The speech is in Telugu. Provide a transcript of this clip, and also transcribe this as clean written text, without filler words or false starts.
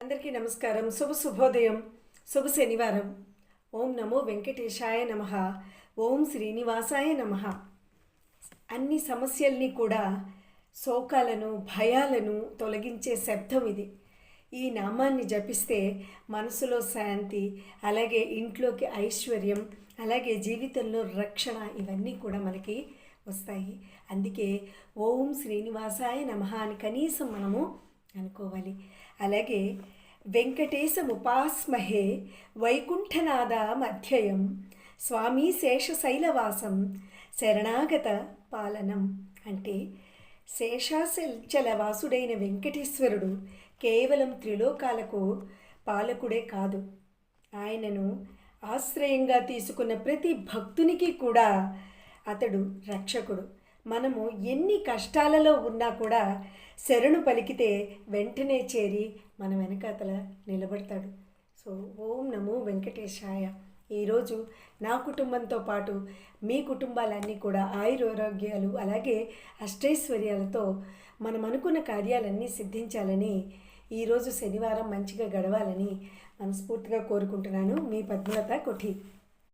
అందరికీ నమస్కారం. శుభోదయం, శుభ శనివారం. ఓం నమో వెంకటేశాయ నమః. ఓం శ్రీనివాసాయ నమః. అన్ని సమస్యల్ని కూడా, శోకాలను, భయాలను తొలగించే శబ్దం ఇది. ఈ నామాన్ని జపిస్తే మనసులో శాంతి, అలాగే ఇంట్లోకి ఐశ్వర్యం, అలాగే జీవితంలో రక్షణ, ఇవన్నీ కూడా మనకి వస్తాయి. అందుకే ఓం శ్రీనివాసాయ నమః అని కనీసం మనము అనుకోవాలి. అలాగే వెంకటేశముపాస్మహే వైకుంఠనాథ మధ్యయం స్వామి శేషశైలవాసం శరణాగత పాలనం. అంటే శేషాచల వాసుడైన వెంకటేశ్వరుడు కేవలం త్రిలోకాలకు పాలకుడే కాదు, ఆయనను ఆశ్రయంగా తీసుకున్న ప్రతి భక్తునికి కూడా అతడు రక్షకుడు. మనము ఎన్ని కష్టాలలో ఉన్నా కూడా శరణు పలికితే వెంటనే చేరి మన వెనకాతల నిలబడతాడు. సో ఓం నమో వెంకటేశాయ. ఈరోజు నా కుటుంబంతో పాటు మీ కుటుంబాలన్నీ కూడా ఆయురారోగ్యాలు, అలాగే అష్టైశ్వర్యాలతో మనం అనుకున్న కార్యాలన్నీ సిద్ధించాలని, ఈరోజు శనివారం మంచిగా గడవాలని మనస్ఫూర్తిగా కోరుకుంటున్నాను. మీ పద్మలత కొఠి.